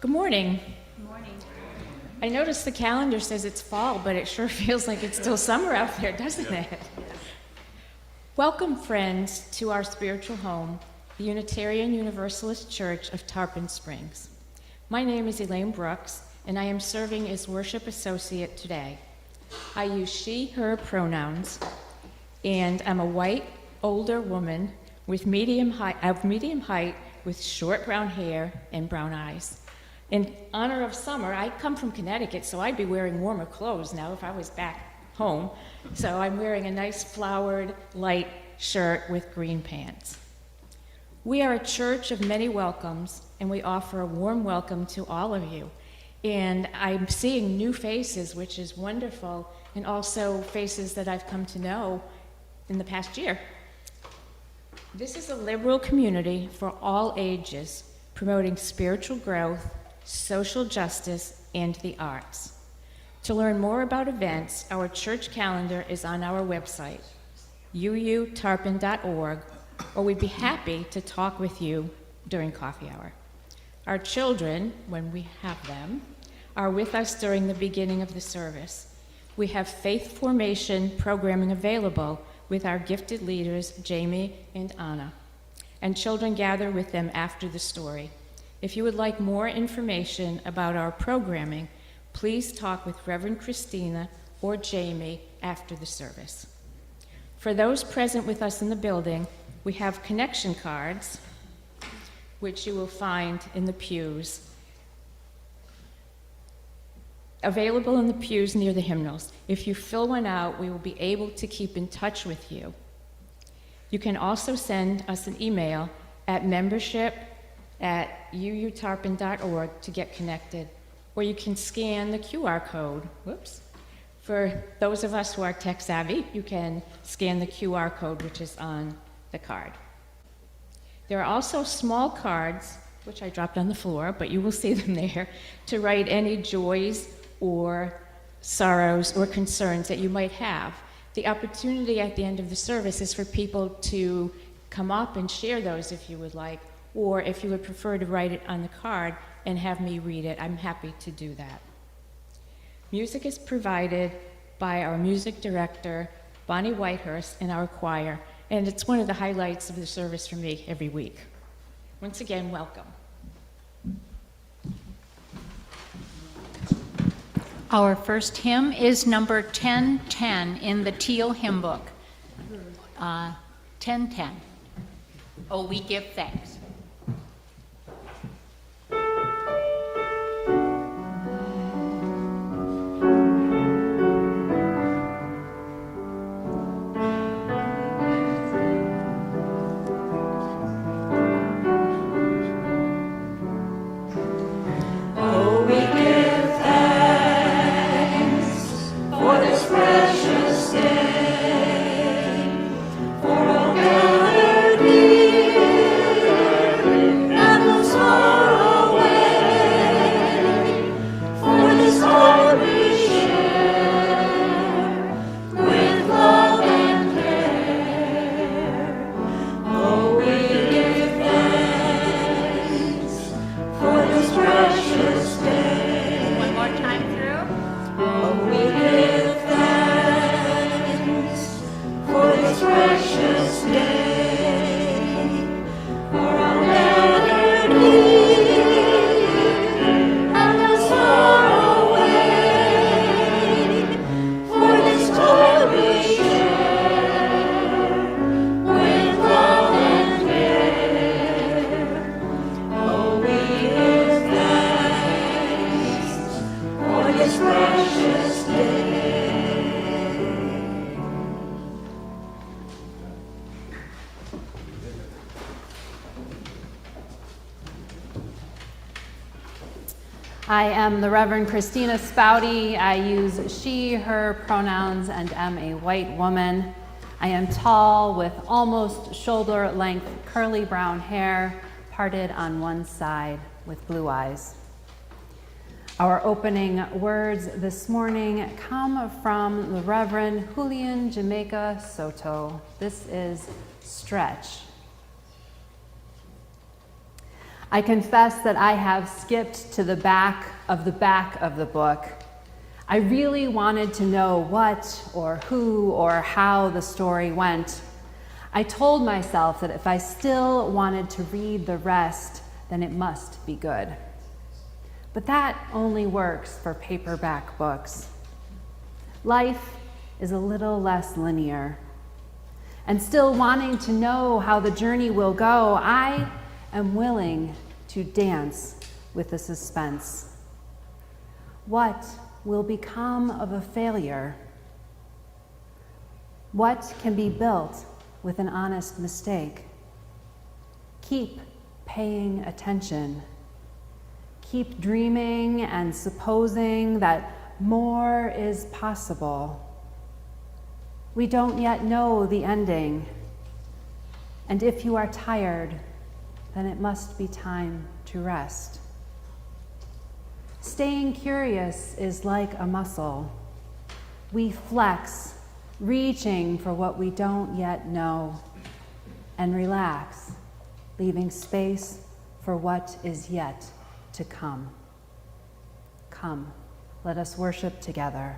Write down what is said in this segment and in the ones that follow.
Good morning. Good morning. I noticed the calendar says it's fall, but it sure feels like it's still summer out there, doesn't it? Welcome, friends, to our spiritual home, the Unitarian Universalist Church of Tarpon Springs. My name is Elaine Brooks, and I am serving as worship associate today. I use she, her pronouns, and I'm a white, older woman with medium height with short brown hair and brown eyes. In honor of summer, I come from Connecticut, so I'd be wearing warmer clothes now if I was back home. So I'm wearing a nice flowered, light shirt with green pants. We are a church of many welcomes, and we offer a warm welcome to all of you. And I'm seeing new faces, which is wonderful, and also faces that I've come to know in the past year. This is a liberal community for all ages, promoting spiritual growth, social justice, and the arts. To learn more about events, our church calendar is on our website, uutarpon.org, or we'd be happy to talk with you during coffee hour. Our children, when we have them, are with us during the beginning of the service. We have faith formation programming available with our gifted leaders, Jami and Anna, and children gather with them after the story. If you would like more information about our programming, please talk with Reverend Kristina or Jami after the service. For those present with us in the building, we have connection cards, which you will find in the pews, available in the pews near the hymnals. If you fill one out, we will be able to keep in touch with you. You can also send us an email at membership@uutarpon.org to get connected, or you can scan the QR code. Whoops. For those of us who are tech savvy, you can scan the QR code, which is on the card. There are also small cards, which I dropped on the floor, but you will see them there, to write any joys or sorrows or concerns that you might have. The opportunity at the end of the service is for people to come up and share those if you would like, or if you would prefer to write it on the card and have me read it, I'm happy to do that. Music is provided by our music director, Bonnie Whitehurst, and our choir, and it's one of the highlights of the service for me every week. Once again, welcome. Our first hymn is number 1010 in the Teal hymn book. 1010. Oh, we give thanks. I am the Reverend Kristina Spaude. I use she, her pronouns, and am a white woman. I am tall with almost shoulder-length curly brown hair, parted on one side with blue eyes. Our opening words this morning come from the Reverend Julian Jamaica Soto. This is Stretch. I confess that I have skipped to the back of the book. I really wanted to know what or who or how the story went. I told myself that if I still wanted to read the rest, then it must be good. But that only works for paperback books. Life is a little less linear. And still wanting to know how the journey will go, I am willing to dance with the suspense. What will become of a failure? What can be built with an honest mistake? Keep paying attention. Keep dreaming and supposing that more is possible. We don't yet know the ending. And if you are tired, then it must be time to rest. Staying curious is like a muscle. We flex, reaching for what we don't yet know, and relax, leaving space for what is yet to come. Come, let us worship together.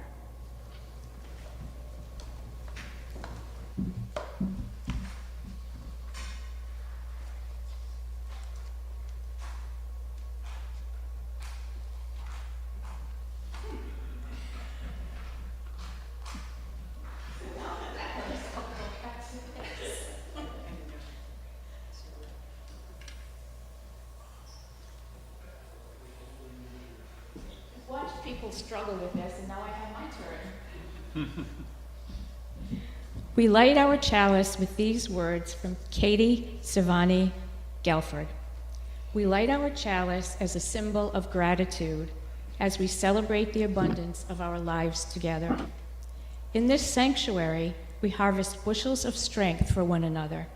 Watch people struggle with this, and now I have my turn. We light our chalice with these words from Katie Savani Gelford. We light our chalice as a symbol of gratitude as we celebrate the abundance of our lives together. In this sanctuary, we harvest bushels of strength for one another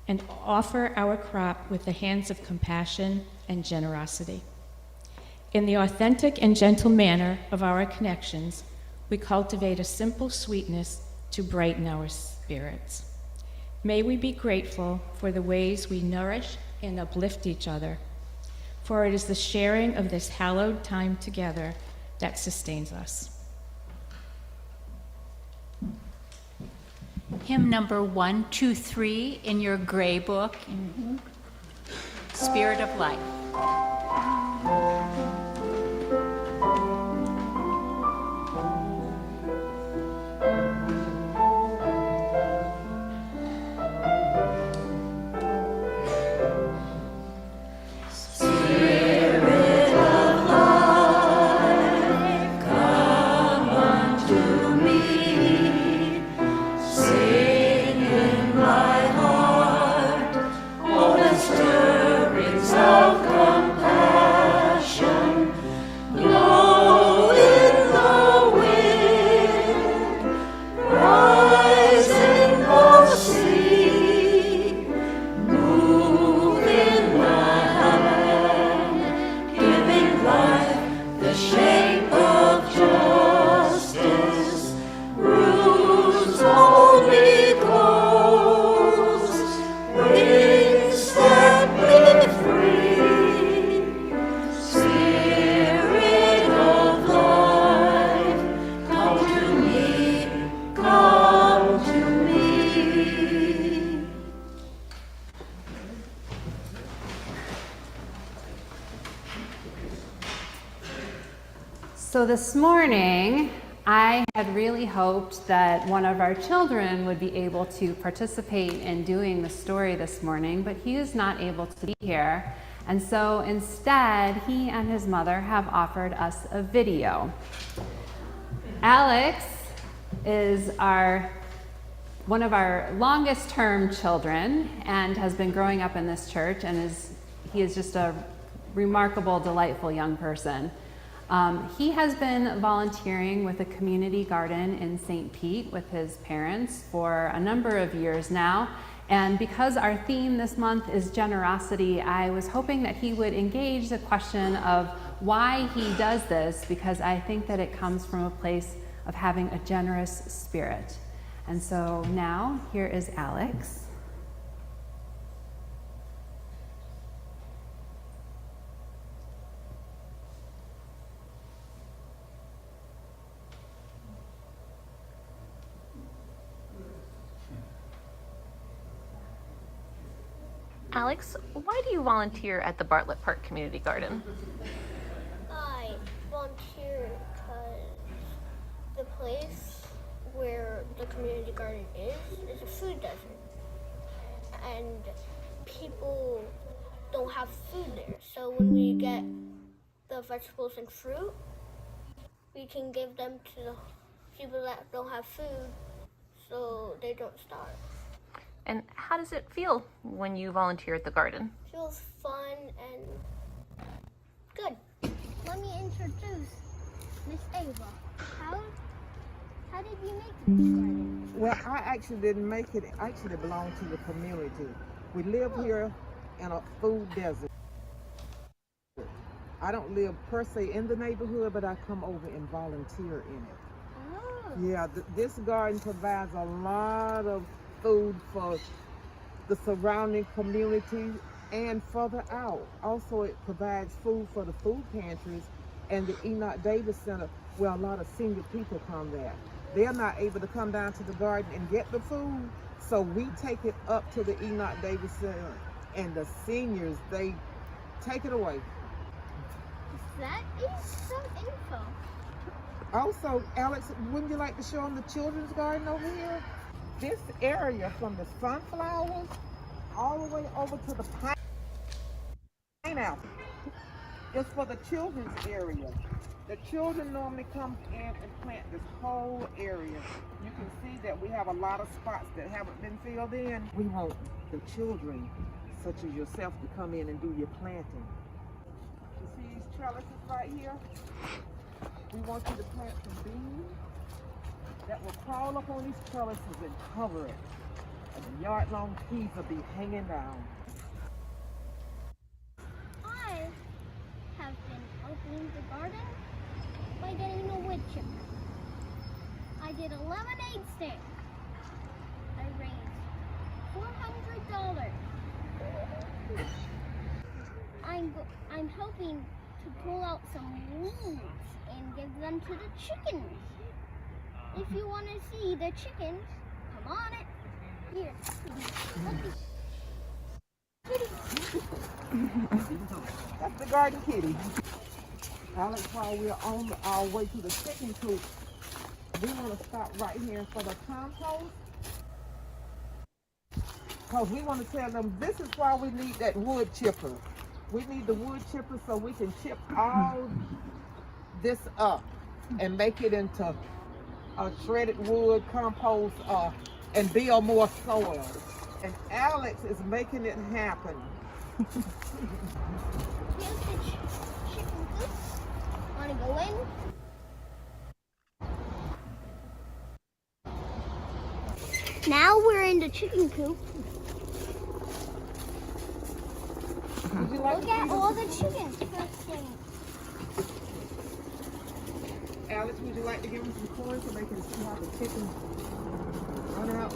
and offer our crop with the hands of compassion and generosity. In the authentic and gentle manner of our connections, we cultivate a simple sweetness to brighten our spirits. May we be grateful for the ways we nourish and uplift each other, for it is the sharing of this hallowed time together that sustains us. Hymn number 123 in your gray book, Spirit of Life. So this morning, I had really hoped that one of our children would be able to participate in doing the story this morning, but he is not able to be here. And so instead, he and his mother have offered us a video. Alex is one of our longest term children and has been growing up in this church, and he is just a remarkable, delightful young person. He has been volunteering with a community garden in St. Pete with his parents for a number of years now. And because our theme this month is generosity, I was hoping that he would engage the question of why he does this, because I think that it comes from a place of having a generous spirit. And so now, here is Alex. Alex, why do you volunteer at the Bartlett Park Community Garden? I volunteer because the place where the community garden is a food desert. And people don't have food there. So when we get the vegetables and fruit, we can give them to the people that don't have food so they don't starve. And how does it feel when you volunteer at the garden? It feels fun and good. Let me introduce Miss Ava. How did you make this garden? Well, I actually didn't make it. It actually belonged to the community. We live here in a food desert. I don't live per se in the neighborhood, but I come over and volunteer in it. Oh. Yeah, this garden provides a lot of food for the surrounding community and further out. Also, it provides food for the food pantries and the Enoch Davis Center, where a lot of senior people come there. They're not able to come down to the garden and get the food, so we take it up to the Enoch Davis Center, and the seniors, they take it away. That is some info. Also, Alex, wouldn't you like to show them the children's garden over here? This area from the sunflowers all the way over to the pineapple is for the children's area. The children normally come in and plant this whole area. You can see that we have a lot of spots that haven't been filled in. We want the children, such as yourself, to come in and do your planting. You see these trellises right here? We want you to plant some beans that will crawl up on these trellises and cover it. And the yard-long peas will be hanging down. I have been opening the garden by getting a wood chipper. I did a lemonade stand. I raised $400. I'm hoping to pull out some weeds and give them to the chickens. If you want to see the chickens, come on it. Here. That's the garden kitty. Alex, while we're on our way to the chicken coop, we want to stop right here for the compost. Because we want to tell them this is why we need that wood chipper. We need the wood chipper so we can chip all this up and make it into a shredded wood compost and build more soil. And Alex is making it happen. Here's the chicken coop. Want to go in? Now we're in the chicken coop. Look at all the chickens. Alex, would you like to give them some corn so they can see how the chickens run out?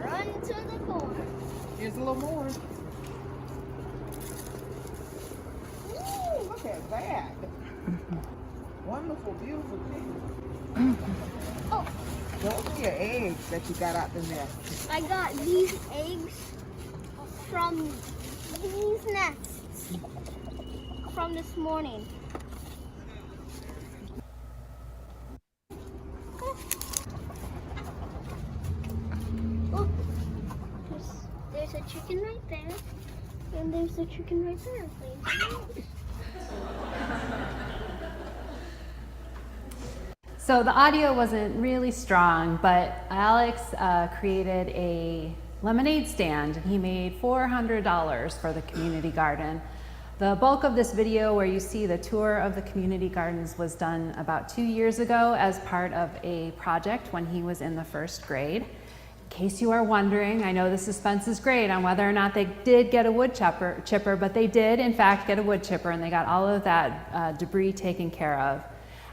Run to the corn. Here's a little more. Ooh, look at that. Wonderful, beautiful chickens. Oh, Those are your eggs that you got out the nest. I got these eggs from these nests from this morning. Oh, there's a chicken right there, and there's a chicken right there. Please. So the audio wasn't really strong, but Alex created a lemonade stand. He made $400 for the community garden. The bulk of this video where you see the tour of the community gardens was done about 2 years ago as part of a project when he was in the first grade. In case you are wondering, I know the suspense is great on whether or not they did get a wood chipper, but they did in fact get a wood chipper, and they got all of that debris taken care of.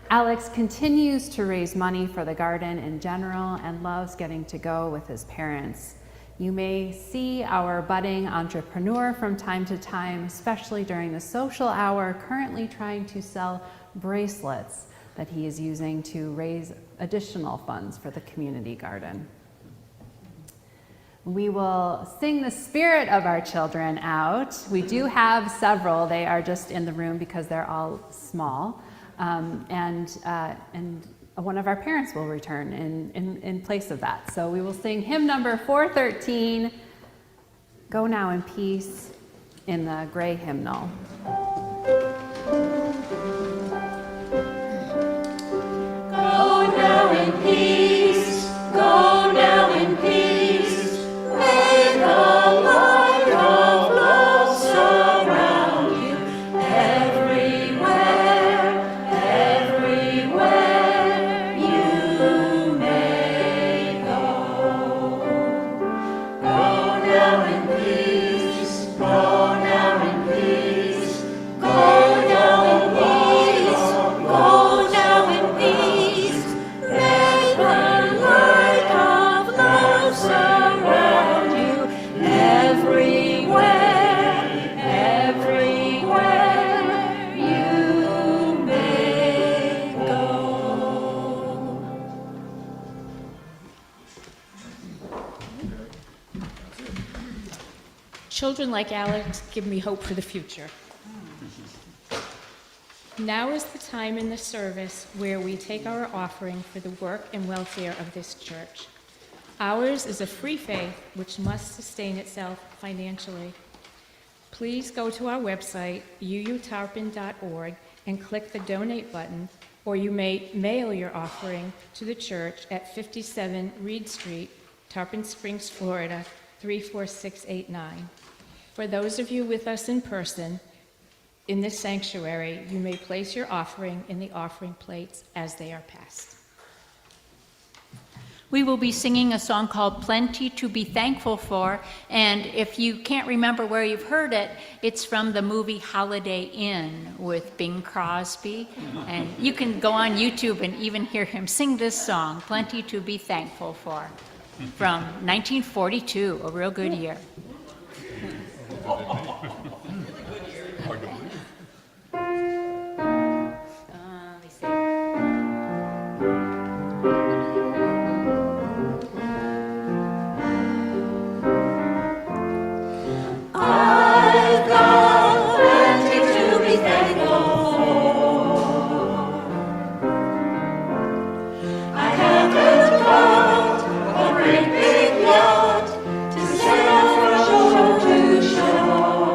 Alex continues to raise money for the garden in general and loves getting to go with his parents. You may see our budding entrepreneur from time to time, especially during the social hour, currently trying to sell bracelets. that he is using to raise additional funds for the community garden. We will sing the spirit of our children out. We do have several. They are just in the room because they're all small. And one of our parents will return in place of that. So we will sing hymn number 413, Go Now in Peace, in the gray hymnal. Go now in peace, go now in peace, may the light of love surround you everywhere, everywhere you may go. Go now in peace, go now in peace, go now in peace, go now in peace. May the light of love surround you everywhere, everywhere you may go. Children like Alex give me hope for the future. Now is the time in the service where we take our offering for the work and welfare of this church. Ours is a free faith which must sustain itself financially. Please go to our website, uutarpon.org, and click the donate button, or you may mail your offering to the church at 57 Reed Street, Tarpon Springs, Florida, 34689. For those of you with us in person, in this sanctuary, you may place your offering in the offering plates as they are passed. We will be singing a song called Plenty to Be Thankful For, and if you can't remember where you've heard it, it's from the movie Holiday Inn with Bing Crosby, and you can go on YouTube and even hear him sing this song, Plenty to Be Thankful For, from 1942, a real good year. Let me see. I've got plenty to be thankful for. I haven't got a great big yacht to sail from shore to shore.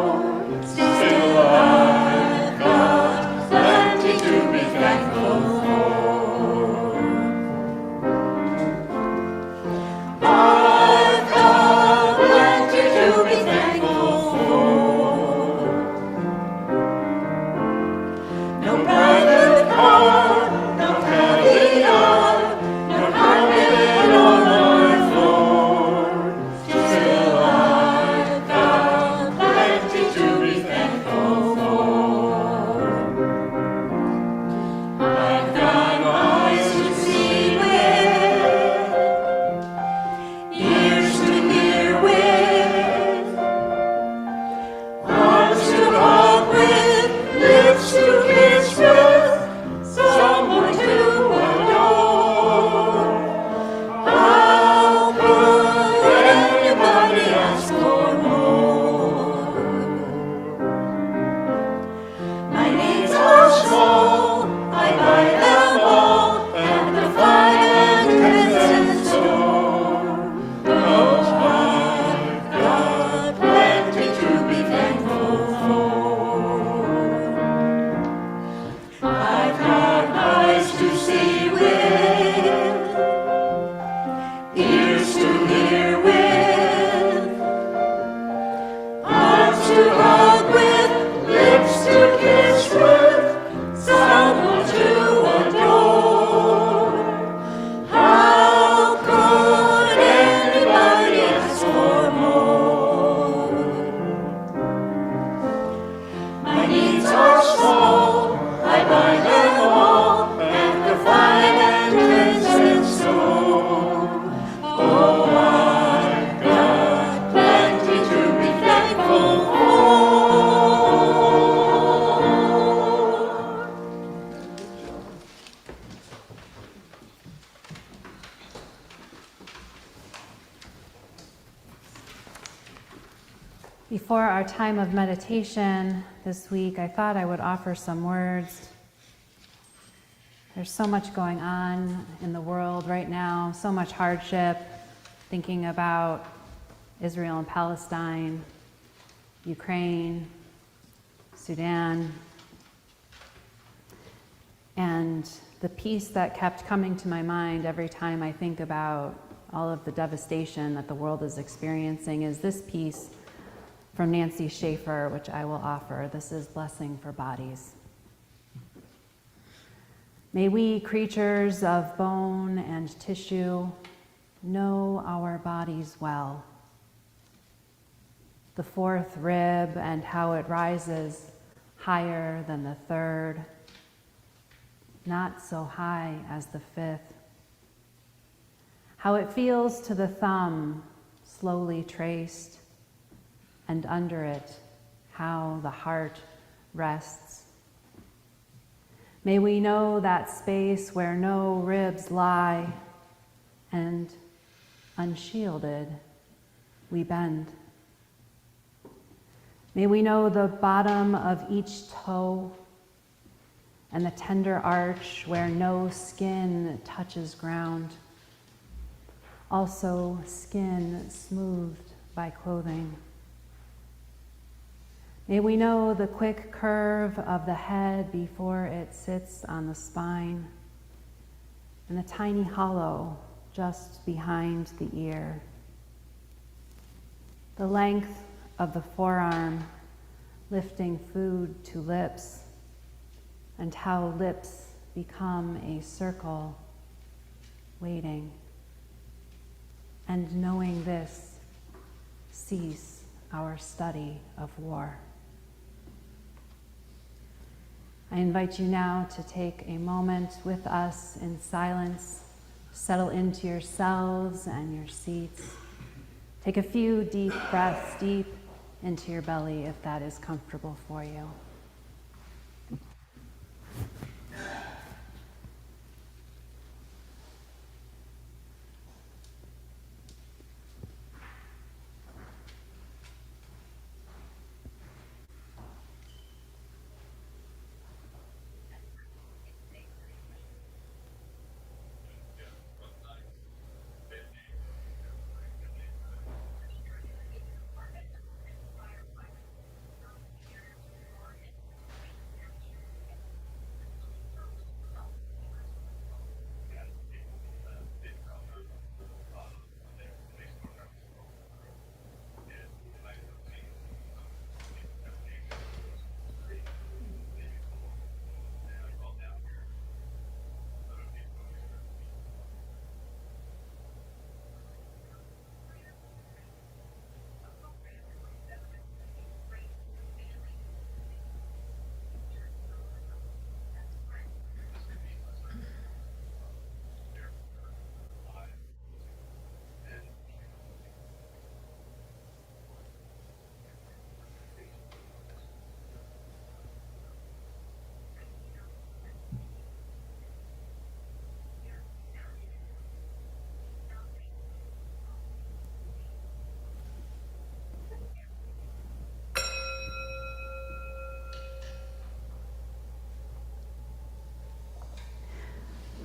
Before our time of meditation this week, I thought I would offer some words. There's so much going on in the world right now, so much hardship, thinking about Israel and Palestine, Ukraine, Sudan, and the piece that kept coming to my mind every time I think about all of the devastation that the world is experiencing is this piece from Nancy Schaefer, which I will offer. This is Blessing for Bodies. May we, creatures of bone and tissue, know our bodies well. The fourth rib and how it rises higher than the third, not so high as the fifth. How it feels to the thumb, slowly traced, and under it, how the heart rests. May we know that space where no ribs lie, and unshielded, we bend. May we know the bottom of each toe and the tender arch where no skin touches ground. Also, skin smoothed by clothing. May we know the quick curve of the head before it sits on the spine, and the tiny hollow just behind the ear. The length of the forearm lifting food to lips, and how lips become a circle, waiting. And knowing this, cease our study of war. I invite you now to take a moment with us in silence, settle into yourselves and your seats. Take a few deep breaths deep into your belly if that is comfortable for you.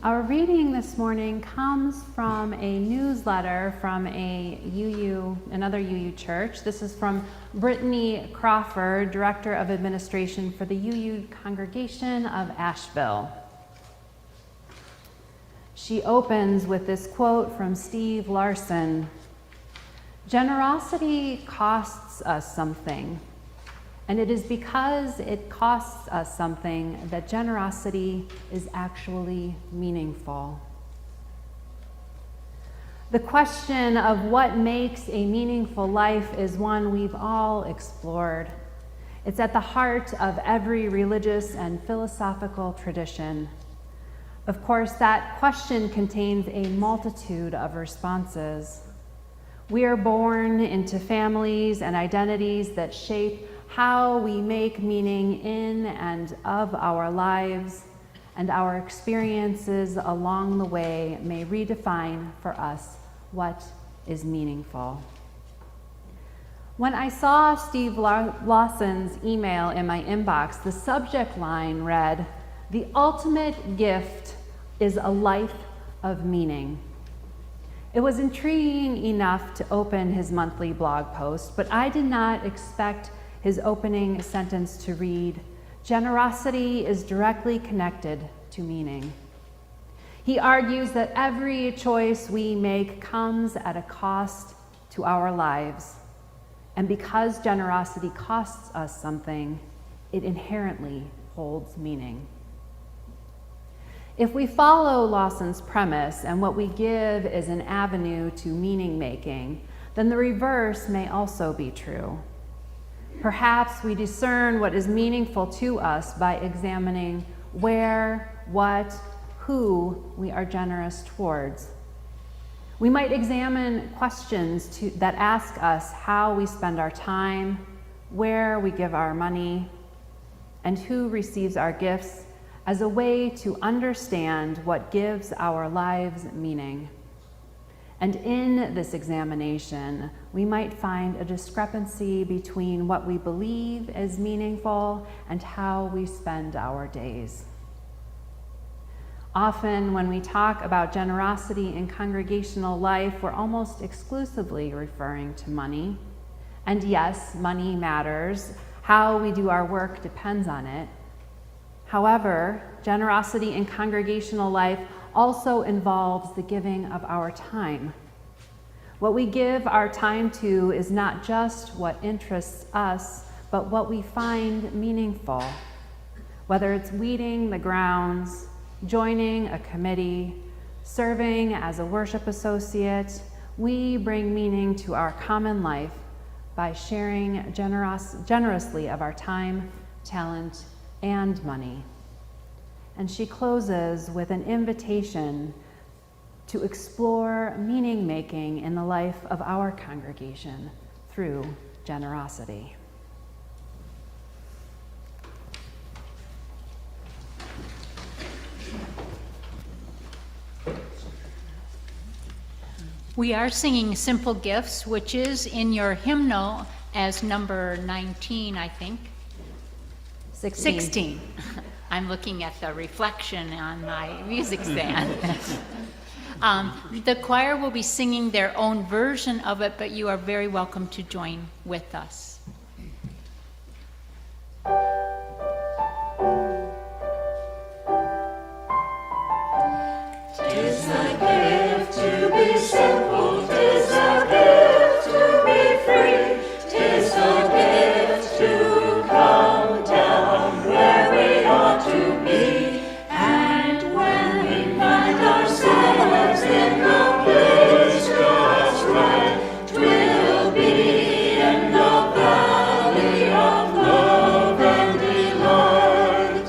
Our reading this morning comes from a newsletter from another UU church. This is from Brittany Crawford, Director of Administration for the UU Congregation of Asheville. She opens with this quote from Steve Larson: "Generosity costs us something, and it is because it costs us something that generosity is actually meaningful." The question of what makes a meaningful life is one we've all explored. It's at the heart of every religious and philosophical tradition. Of course, that question contains a multitude of responses. We are born into families and identities that shape how we make meaning in and of our lives, and our experiences along the way may redefine for us what is meaningful. When I saw Steve Lawson's email in my inbox, the subject line read, "The ultimate gift is a life of meaning." It was intriguing enough to open his monthly blog post, but I did not expect his opening sentence to read, "Generosity is directly connected to meaning." He argues that every choice we make comes at a cost to our lives. And because generosity costs us something, it inherently holds meaning. If we follow Lawson's premise and what we give is an avenue to meaning making, then the reverse may also be true. Perhaps we discern what is meaningful to us by examining where, what, who we are generous towards. We might examine questions that ask us how we spend our time, where we give our money, and who receives our gifts as a way to understand what gives our lives meaning. And in this examination, we might find a discrepancy between what we believe is meaningful and how we spend our days. Often when we talk about generosity in congregational life, we're almost exclusively referring to money. And yes, money matters. How we do our work depends on it. However, generosity in congregational life also involves the giving of our time. What we give our time to is not just what interests us, but what we find meaningful. Whether it's weeding the grounds, joining a committee, serving as a worship associate, we bring meaning to our common life by sharing generously of our time, talent, and money. And she closes with an invitation to explore meaning making in the life of our congregation through generosity. We are singing Simple Gifts, which is in your hymnal as number 19, I think. 16. I'm looking at the reflection on my music stand. The choir will be singing their own version of it, but you are very welcome to join with us. Tis a gift to be simple, tis a gift to be free, tis a gift to come down where we ought to be. And when we find ourselves in the place just right, 'twill be in the valley of love and delight.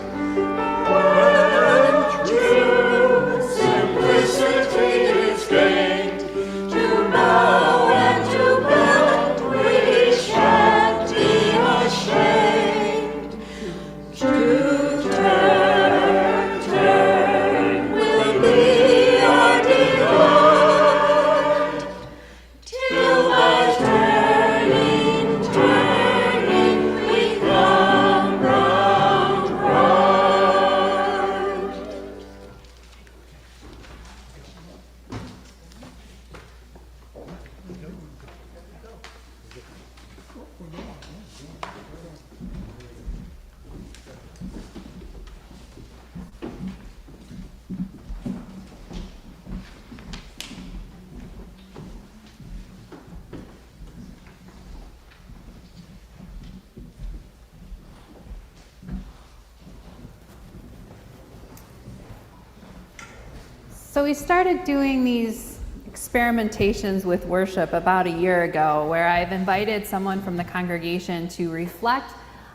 When true simplicity is gained, to bow and to bend we shan't be ashamed. To turn will be our delight, till by turning we come round right. So we started doing these experimentations with worship about a year ago, where I've invited someone from the congregation to reflect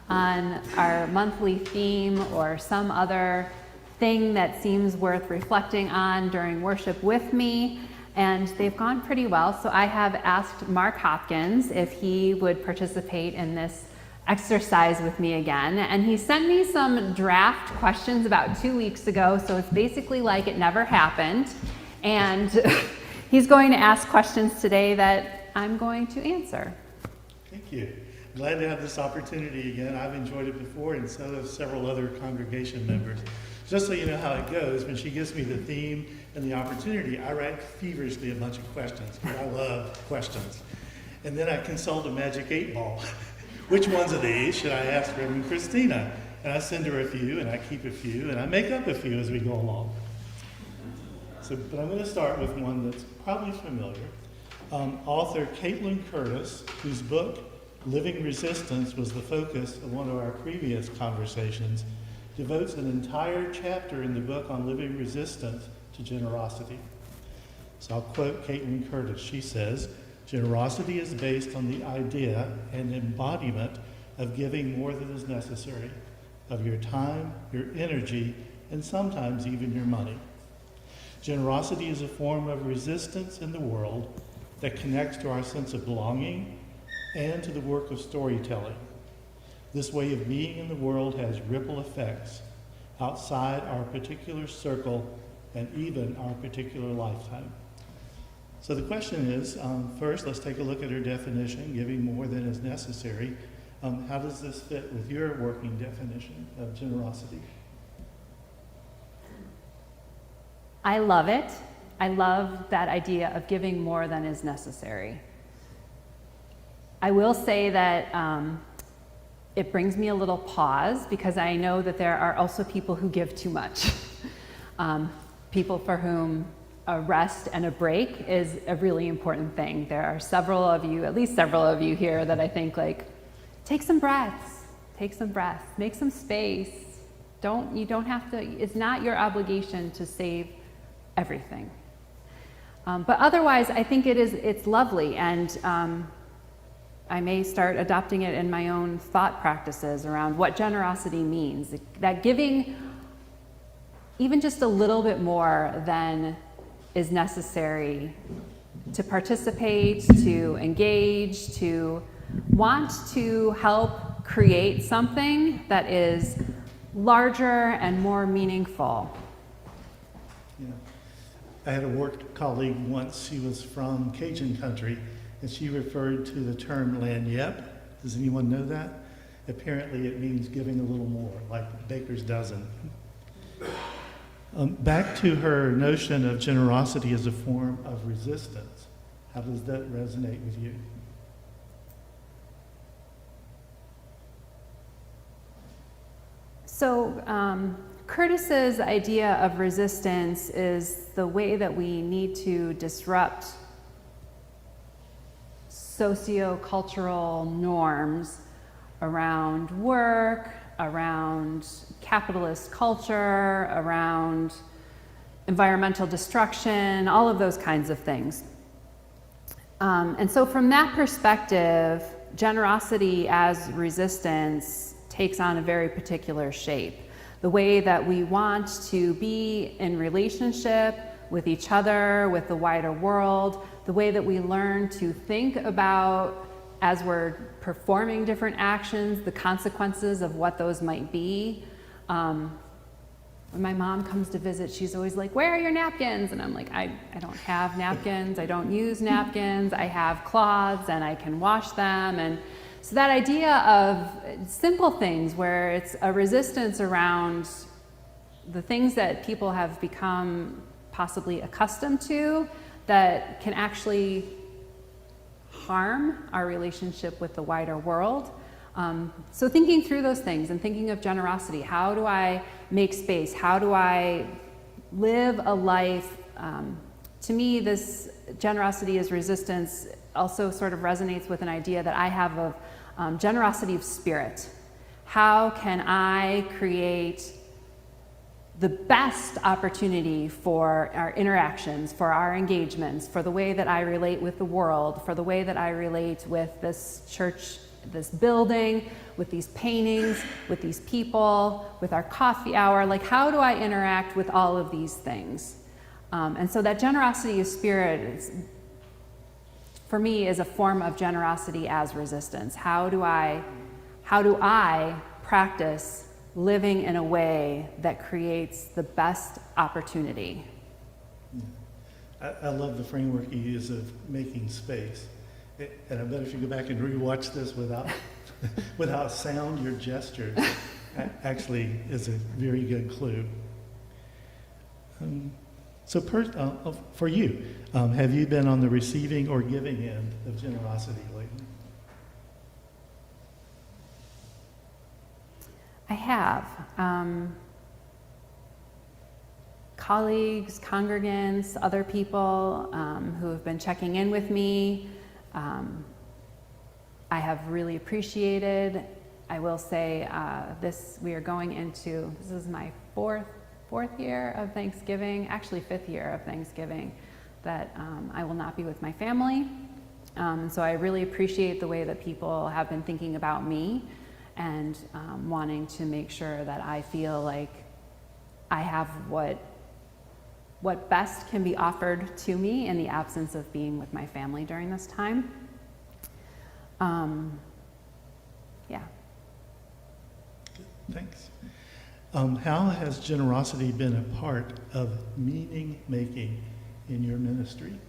on our monthly theme or some other thing that seems worth reflecting on during worship with me, and they've gone pretty well. So I have asked Mark Hopkins if he would participate in this exercise with me again, and he sent me some draft questions about 2 weeks ago, so it's basically like it never happened, and he's going to ask questions today that I'm going to answer. Thank you. Glad to have this opportunity again. I've enjoyed it before, and so have several other congregation members. Just so you know how it goes, when she gives me the theme and the opportunity, I write feverishly a bunch of questions, because I love questions. And then I consult a magic 8-ball. Which ones of these should I ask Reverend Kristina? And I send her a few, and I keep a few, and I make up a few as we go along. But I'm going to start with one that's probably familiar. Author Kaitlin Curtice, whose book, Living Resistance, was the focus of one of our previous conversations, devotes an entire chapter in the book on living resistance to generosity. So I'll quote Kaitlin Curtice. She says, "Generosity is based on the idea and embodiment of giving more than is necessary, of your time, your energy, and sometimes even your money. Generosity is a form of resistance in the world that connects to our sense of belonging and to the work of storytelling. This way of being in the world has ripple effects outside our particular circle and even our particular lifetime." So the question is, first, let's take a look at her definition, giving more than is necessary. How does this fit with your working definition of generosity? I love it. I love that idea of giving more than is necessary. I will say that it brings me a little pause because I know that there are also people who give too much. People for whom a rest and a break is a really important thing. There are several of you, at least several of you here, that I think take some breaths, make some space. You don't have to, it's not your obligation to save everything. But otherwise, I think it's lovely, and I may start adopting it in my own thought practices around what generosity means. That giving even just a little bit more than is necessary to participate, to engage, to want to help create something that is larger and more meaningful. Yeah. I had a work colleague once, she was from Cajun country, and she referred to the term lagniappe. Does anyone know that? Apparently it means giving a little more, like baker's dozen. Back to her notion of generosity as a form of resistance. How does that resonate with you? So Curtice's idea of resistance is the way that we need to disrupt socio-cultural norms around work, around capitalist culture, around environmental destruction, all of those kinds of things. And so from that perspective, generosity as resistance takes on a very particular shape. The way that we want to be in relationship with each other, with the wider world, the way that we learn to think about, as we're performing different actions, the consequences of what those might be. When my mom comes to visit, she's always like, "Where are your napkins?" And I'm like, I don't have napkins, I don't use napkins, I have cloths and I can wash them. And so that idea of simple things where it's a resistance around the things that people have become possibly accustomed to that can actually harm our relationship with the wider world. So thinking through those things and thinking of generosity, how do I make space? How do I live a life? To me, this generosity as resistance also sort of resonates with an idea that I have of generosity of spirit. How can I create the best opportunity for our interactions, for our engagements, for the way that I relate with the world, for the way that I relate with this church, this building, with these paintings, with these people, with our coffee hour? Like, how do I interact with all of these things? And so that generosity of spirit, for me, is a form of generosity as resistance. How do I practice living in a way that creates the best opportunity? I love the framework you use of making space. And I bet if you go back and rewatch this without, without sound, your gestures actually is a very good clue. So for you, have you been on the receiving or giving end of generosity lately? I have. Colleagues, congregants, other people who have been checking in with me, I have really appreciated. I will say this is my fourth year of Thanksgiving, actually 5th year of Thanksgiving, that I will not be with my family. So I really appreciate the way that people have been thinking about me and wanting to make sure that I feel like I have what best can be offered to me in the absence of being with my family during this time. Yeah. Thanks. How has generosity been a part of meaning making in your ministry?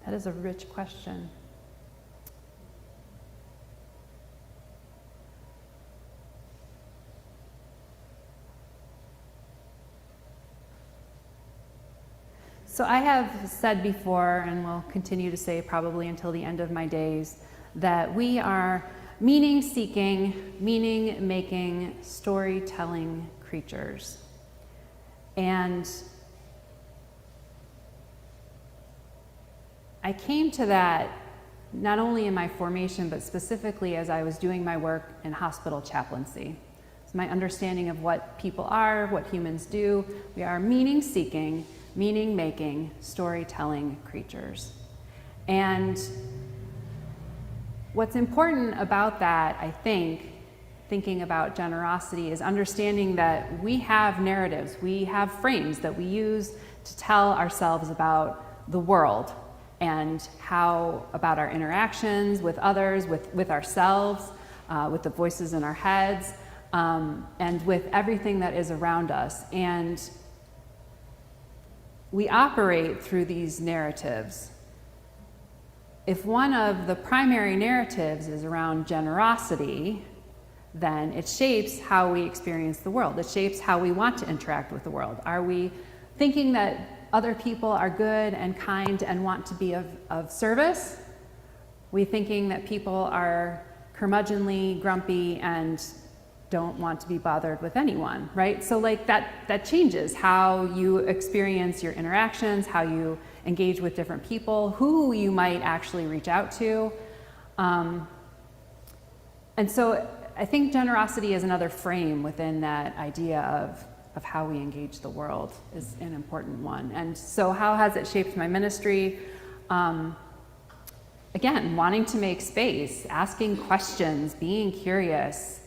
That is a rich question. So I have said before, and will continue to say probably until the end of my days, that we are meaning-seeking, meaning-making, storytelling creatures. And I came to that not only in my formation, but specifically as I was doing my work in hospital chaplaincy. So my understanding of what people are, what humans do, we are meaning-seeking, meaning-making, storytelling creatures. And what's important about that, I think, thinking about generosity, is understanding that we have narratives, we have frames that we use to tell ourselves about the world and how about our interactions with others, with ourselves, with the voices in our heads, and with everything that is around us. And we operate through these narratives. If one of the primary narratives is around generosity, then it shapes how we experience the world. It shapes how we want to interact with the world. Are we thinking that other people are good and kind and want to be of service? We thinking that people are curmudgeonly, grumpy, and don't want to be bothered with anyone, right? So like that changes how you experience your interactions, how you engage with different people, who you might actually reach out to. And so I think generosity is another frame within that idea of how we engage the world is an important one. And so how has it shaped my ministry? Again, wanting to make space, asking questions, being curious,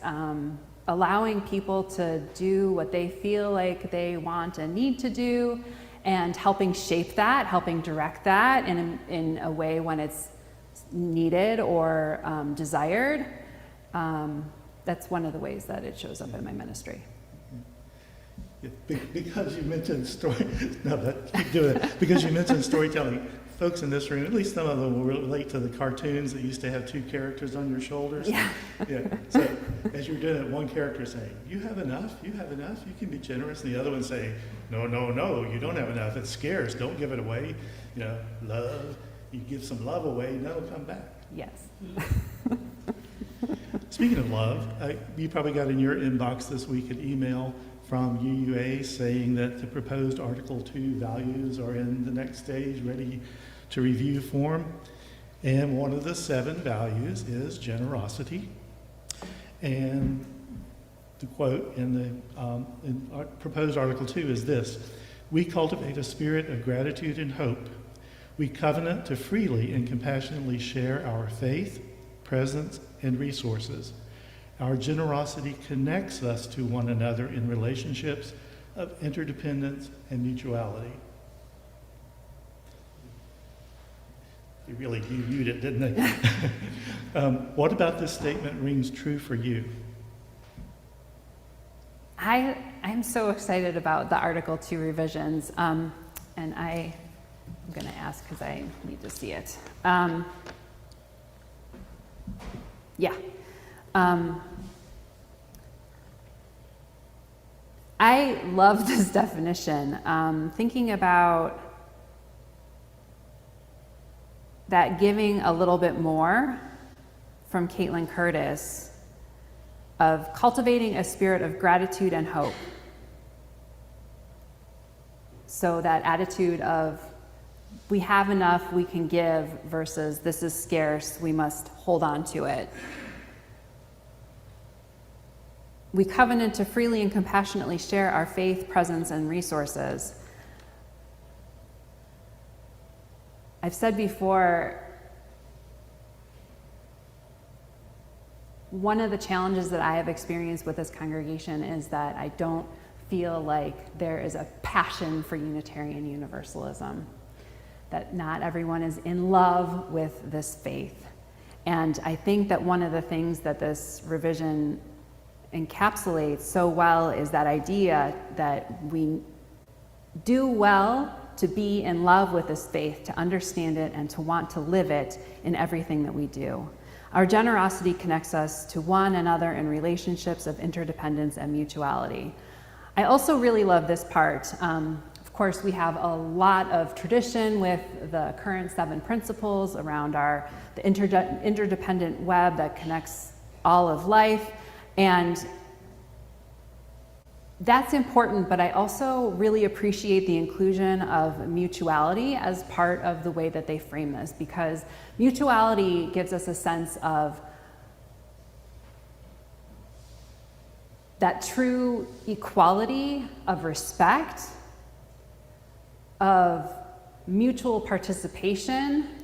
allowing people to do what they feel like they want and need to do, and helping shape that, helping direct that in a way when it's needed or desired. That's one of the ways that it shows up in my ministry. Yeah, because you mentioned keep doing it. Because you mentioned storytelling, folks in this room, at least some of them will relate to the cartoons that used to have two characters on your shoulders. Yeah. Yeah. So as you're doing it, one character saying, "You have enough. You have enough. You can be generous," and the other one saying, "No, no, no. You don't have enough. It's scarce. Don't give it away. You know, love. You give some love away, and that'll come back." Yes. Speaking of love, you probably got in your inbox this week an email from UUA saying that the proposed Article 2 values are in the next stage, ready to review form. And one of the 7 values is generosity. And the quote in the proposed Article 2 is this: "We cultivate a spirit of gratitude and hope. We covenant to freely and compassionately share our faith, presence, and resources. Our generosity connects us to one another in relationships of interdependence and mutuality." They really viewed it, didn't they? What about this statement rings true for you? I'm so excited about the Article 2 revisions, and I'm going to ask because I need to see it. I love this definition. Thinking about that giving a little bit more from Kaitlin Curtice of cultivating a spirit of gratitude and hope. So that attitude of we have enough, we can give, versus this is scarce, we must hold on to it. We covenant to freely and compassionately share our faith, presence, and resources. I've said before, one of the challenges that I have experienced with this congregation is that I don't feel like there is a passion for Unitarian Universalism, that not everyone is in love with this faith. And I think that one of the things that this revision encapsulates so well is that idea that we do well to be in love with this faith, to understand it, and to want to live it in everything that we do. Our generosity connects us to one another in relationships of interdependence and mutuality. I also really love this part. Of course, we have a lot of tradition with the current 7 principles around the interdependent web that connects all of life. And that's important, but I also really appreciate the inclusion of mutuality as part of the way that they frame this, because mutuality gives us a sense of that true equality of respect, of mutual participation,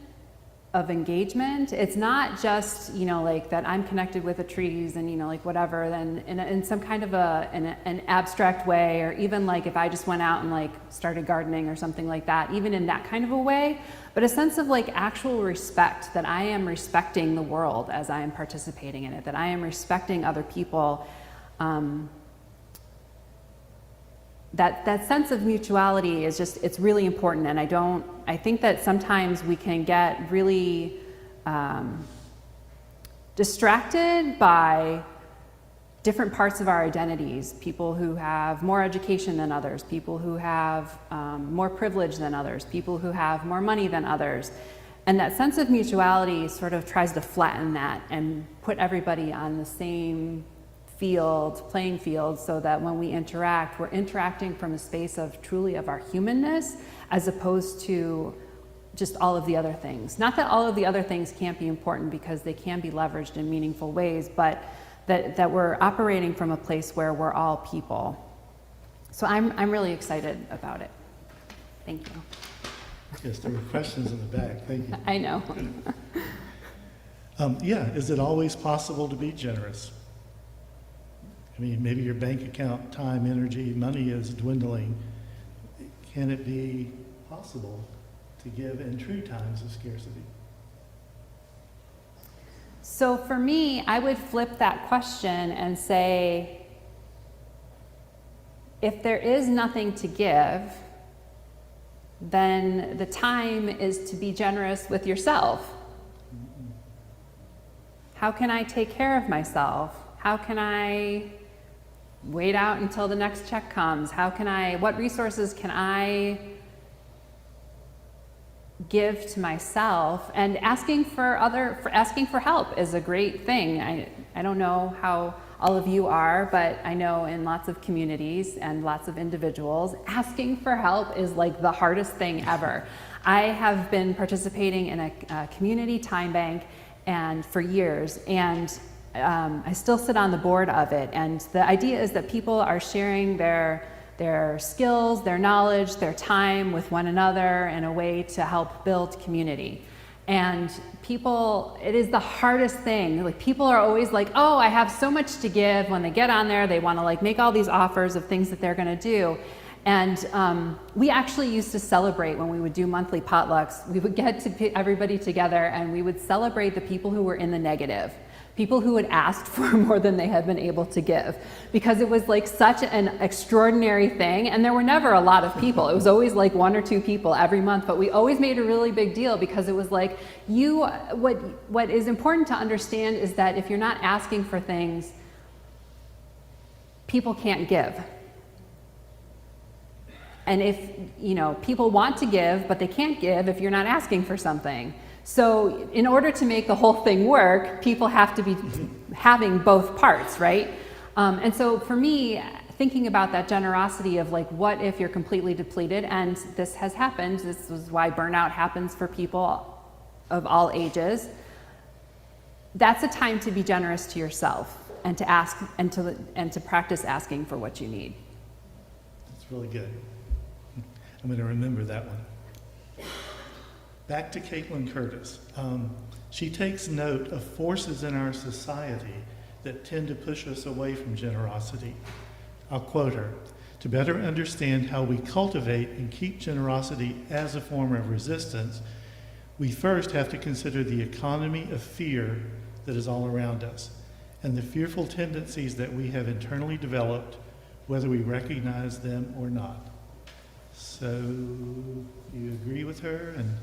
of engagement. It's not just, like that I'm connected with the trees and, like whatever, then in some kind of an abstract way, or even like if I just went out and like started gardening or something like that, even in that kind of a way, but a sense of like actual respect, that I am respecting the world as I am participating in it, that I am respecting other people. That sense of mutuality is just, it's really important. And I think that sometimes we can get really distracted by different parts of our identities, people who have more education than others, people who have more privilege than others, people who have more money than others. And that sense of mutuality sort of tries to flatten that and put everybody on the same playing field, so that when we interact, we're interacting from a space of truly of our humanness, as opposed to just all of the other things. Not that all of the other things can't be important, because they can be leveraged in meaningful ways, but that we're operating from a place where we're all people. So I'm really excited about it. Thank you. Yes, there were questions in the back. Thank you. I know. Is it always possible to be generous? I mean, maybe your bank account, time, energy, money is dwindling. Can it be possible to give in true times of scarcity? So for me, I would flip that question and say, if there is nothing to give, then the time is to be generous with yourself. How can I take care of myself? How can I wait out until the next check comes? What resources can I give to myself? And asking for help is a great thing. I don't know how all of you are, but I know in lots of communities and lots of individuals, asking for help is like the hardest thing ever. I have been participating in a community time bank and for years, and I still sit on the board of it, and the idea is that people are sharing their skills, their knowledge, their time with one another in a way to help build community. And it is the hardest thing. Like, people are always like, oh, I have so much to give. When they get on there, they want to like make all these offers of things that they're going to do. And we actually used to celebrate when we would do monthly potlucks. We would get everybody together and we would celebrate the people who were in the negative. people who had asked for more than they had been able to give, because it was like such an extraordinary thing. And there were never a lot of people. It was always like 1 or 2 people every month, but we always made a really big deal because it was like, what is important to understand is that if you're not asking for things, people can't give. And if, people want to give, but they can't give if you're not asking for something. So in order to make the whole thing work, people have to be having both parts, right? And so for me, thinking about that generosity of like, what if you're completely depleted? And this has happened. This is why burnout happens for people of all ages. That's a time to be generous to yourself and to ask and to practice asking for what you need. That's really good. I'm going to remember that one. Back to Kaitlin Curtice. She takes note of forces in our society that tend to push us away from generosity. I'll quote her. To better understand how we cultivate and keep generosity as a form of resistance, we first have to consider the economy of fear that is all around us and the fearful tendencies that we have internally developed, whether we recognize them or not. So, do you agree with her? And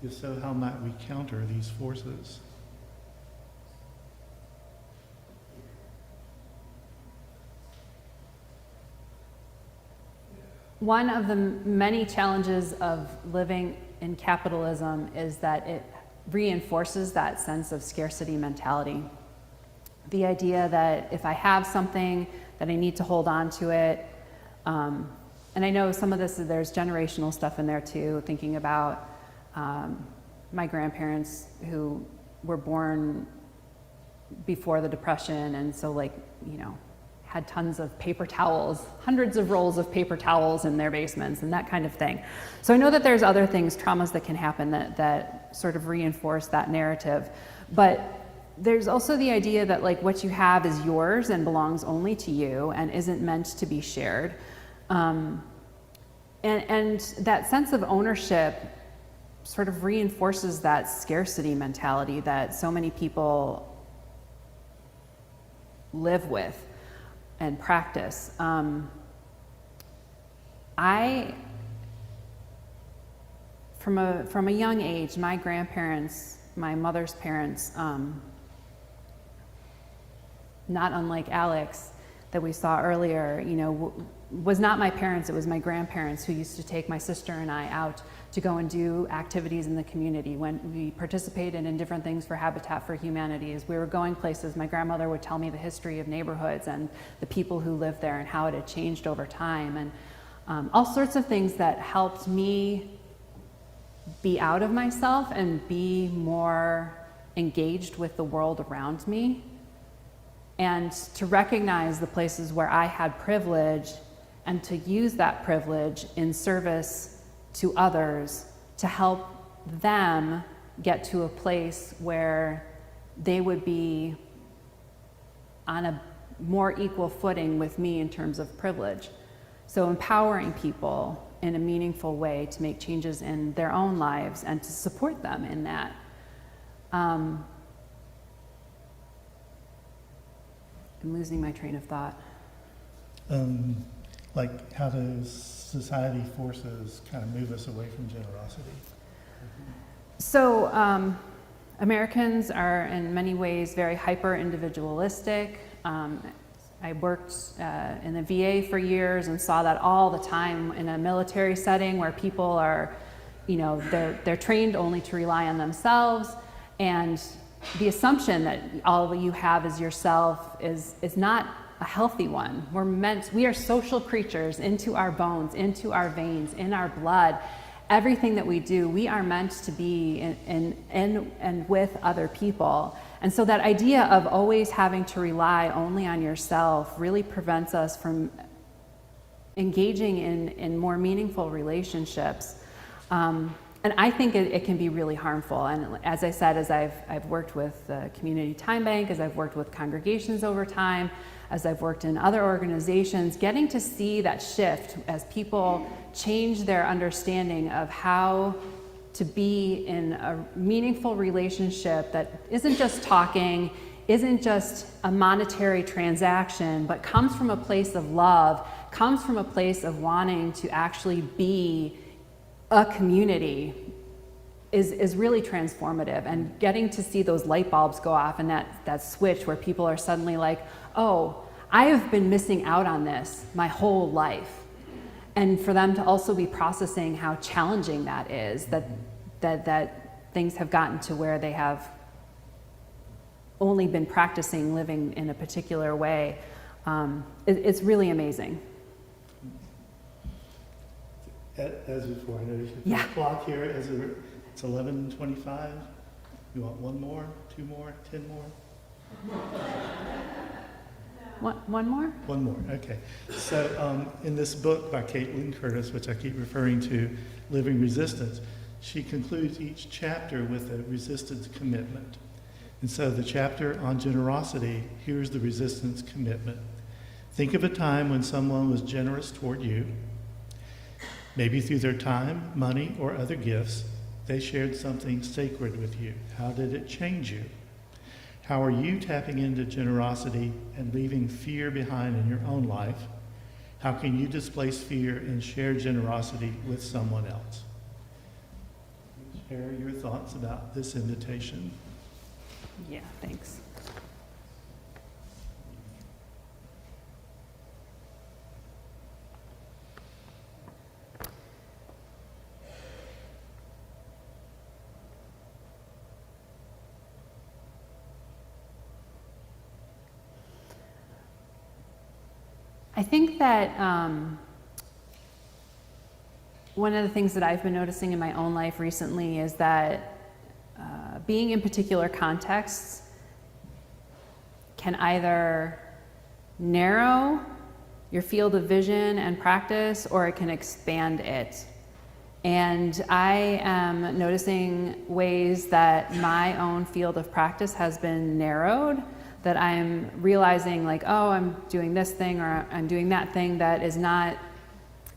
if so, how might we counter these forces? One of the many challenges of living in capitalism is that it reinforces that sense of scarcity mentality. The idea that if I have something, that I need to hold on to it. And I know some of this, there's generational stuff in there too, thinking about my grandparents who were born before the Depression, and so had tons of paper towels, hundreds of rolls of paper towels in their basements and that kind of thing. So I know that there's other things, traumas that can happen that sort of reinforce that narrative. But there's also the idea that what you have is yours and belongs only to you and isn't meant to be shared. And that sense of ownership sort of reinforces that scarcity mentality that so many people live with and practice. From a young age, my grandparents, my mother's parents, not unlike Alex that we saw earlier, was not my parents, it was my grandparents who used to take my sister and I out to go and do activities in the community. When we participated in different things for Habitat for Humanity, as we were going places, my grandmother would tell me the history of neighborhoods and the people who lived there and how it had changed over time, and all sorts of things that helped me be out of myself and be more engaged with the world around me, and to recognize the places where I had privilege and to use that privilege in service to others to help them get to a place where they would be on a more equal footing with me in terms of privilege. So empowering people in a meaningful way to make changes in their own lives and to support them in that. I'm losing my train of thought. How does society forces kind of move us away from generosity? So Americans are in many ways very hyper-individualistic. I worked in the VA for years and saw that all the time in a military setting where people are, they're trained only to rely on themselves, and the assumption that all you have is yourself is not a healthy one. We are social creatures into our bones, into our veins, in our blood. Everything that we do, we are meant to be in and with other people. And so that idea of always having to rely only on yourself really prevents us from engaging in more meaningful relationships. And I think it can be really harmful. And as I said, as I've worked with the Community Time Bank, as I've worked with congregations over time, as I've worked in other organizations, getting to see that shift as people change their understanding of how to be in a meaningful relationship that isn't just talking, isn't just a monetary transaction, but comes from a place of love, comes from a place of wanting to actually be a community, is really transformative. And getting to see those light bulbs go off and that switch where people are suddenly like, oh, I have been missing out on this my whole life. And for them to also be processing how challenging that is, that things have gotten to where they have only been practicing living in a particular way, it's really amazing. As before, I noticed Yeah. the clock here, it's 11:25. You want one more, two more, 10 more? One more? One more, okay. So in this book by Kaitlin Curtice, which I keep referring to, Living Resistance, she concludes each chapter with a resistance commitment. And so the chapter on generosity, here's the resistance commitment. Think of a time when someone was generous toward you. Maybe through their time, money, or other gifts, they shared something sacred with you. How did it change you? How are you tapping into generosity and leaving fear behind in your own life? How can you displace fear and share generosity with someone else? Share your thoughts about this invitation. Yeah, thanks. I think that one of the things that I've been noticing in my own life recently is that being in particular contexts can either narrow your field of vision and practice, or it can expand it. And I am noticing ways that my own field of practice has been narrowed, that I'm realizing like, oh, I'm doing this thing or I'm doing that thing that is not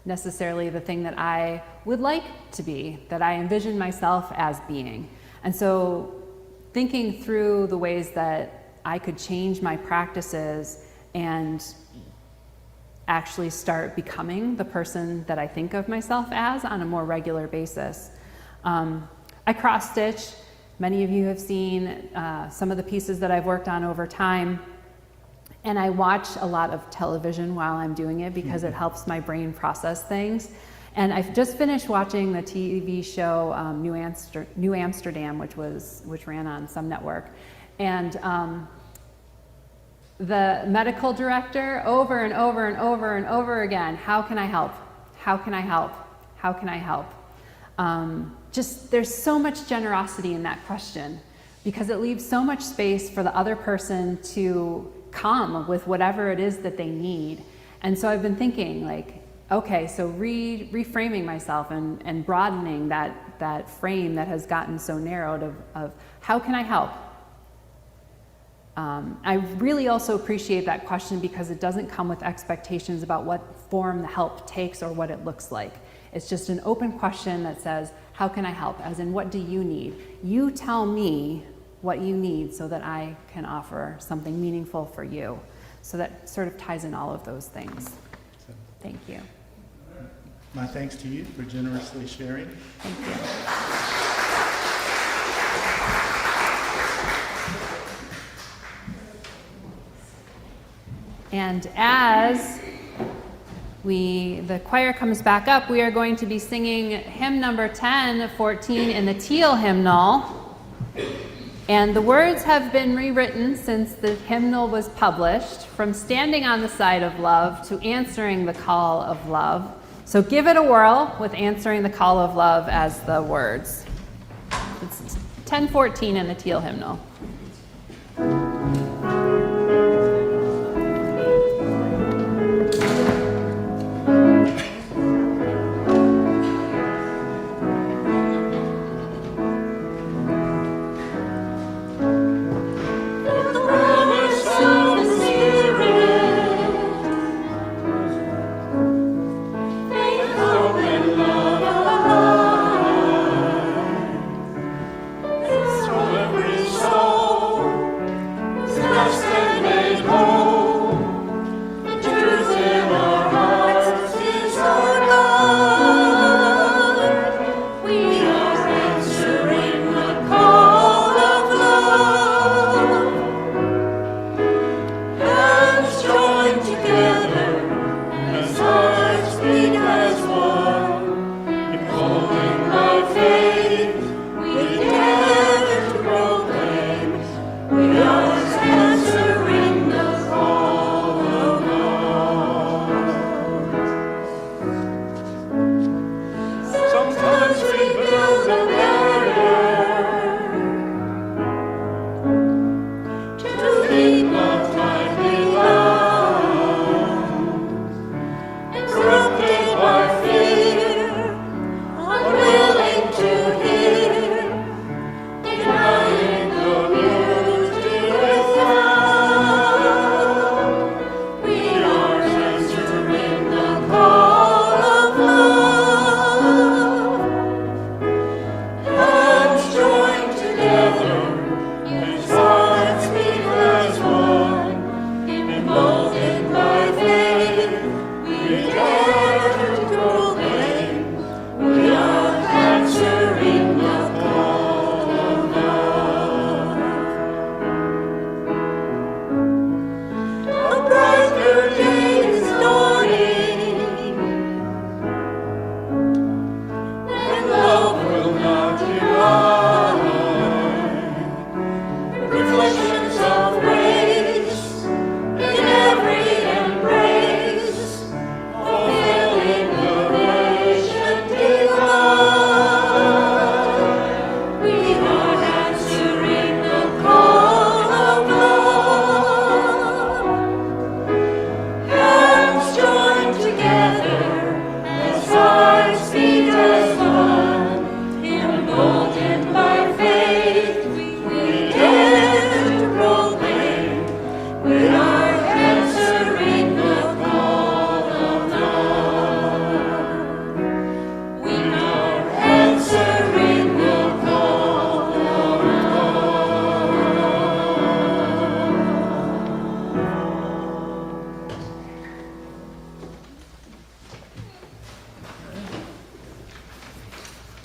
necessarily the thing that I would like to be, that I envision myself as being. And so thinking through the ways that I could change my practices and actually start becoming the person that I think of myself as on a more regular basis. I cross stitch. Many of you have seen some of the pieces that I've worked on over time, and I watch a lot of television while I'm doing it because it helps my brain process things. And I've just finished watching the TV show New Amsterdam, which ran on some network, and the medical director over and over and over and over again, how can I help? How can I help? How can I help? Just there's so much generosity in that question because it leaves so much space for the other person to come with whatever it is that they need. And so I've been thinking like, okay, so reframing myself and broadening that frame that has gotten so narrowed of how can I help? I really also appreciate that question because it doesn't come with expectations about what form the help takes or what it looks like. It's just an open question that says, how can I help? As in, what do you need? You tell me what you need so that I can offer something meaningful for you. So that sort of ties in all of those things. Thank you. My thanks to you for generously sharing. Thank you. And as the choir comes back up, we are going to be singing hymn number 1014 in the Teal hymnal. And the words have been rewritten since the hymnal was published, from standing on the side of love to answering the call of love. So give it a whirl with answering the call of love as the words. It's 1014 in the Teal hymnal.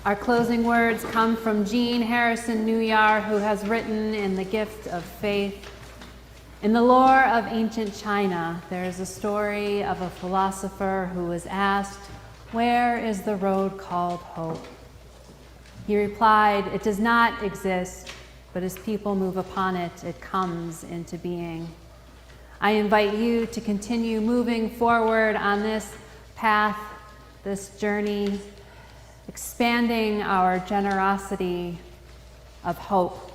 Our closing words come from Jean Harrison Newyar, who has written in The Gift of Faith, "In the lore of ancient China, there is a story of a philosopher who was asked, 'Where is the road called hope?' He replied, 'It does not exist, but as people move upon it, it comes into being.' I invite you to continue moving forward on this path, this journey, expanding our generosity of hope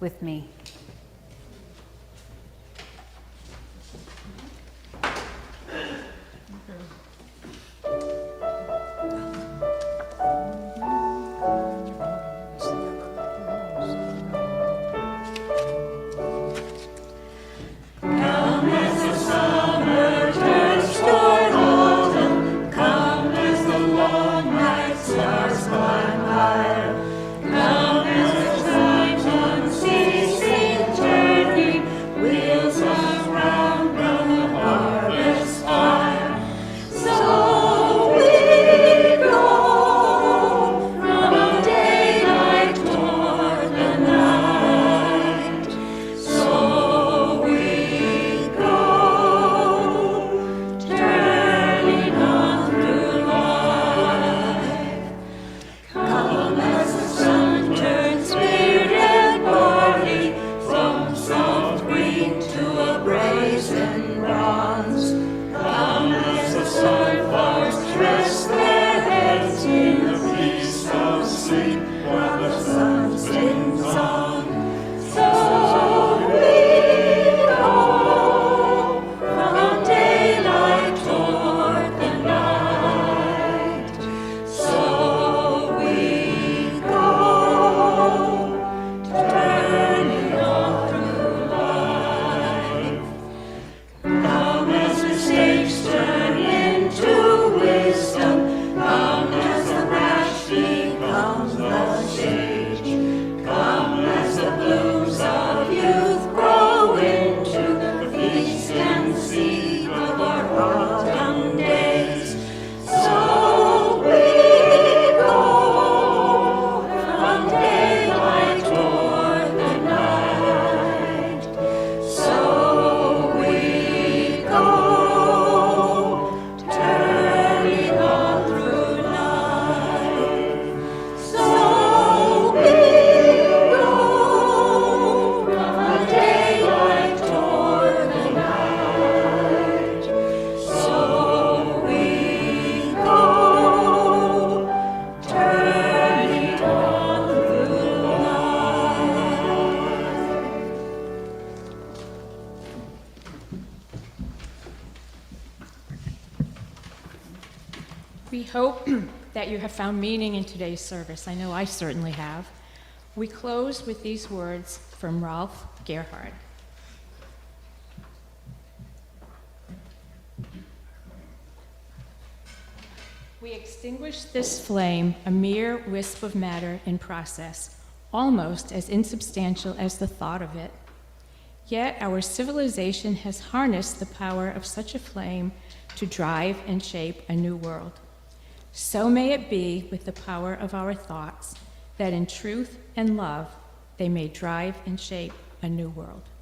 with me." We hope that you have found meaning in today's service. I know I certainly have. We close with these words from Ralph Gerhard. We extinguish this flame, a mere wisp of matter in process, almost as insubstantial as the thought of it. Yet our civilization has harnessed the power of such a flame to drive and shape a new world. So may it be with the power of our thoughts, that in truth and love they may drive and shape a new world.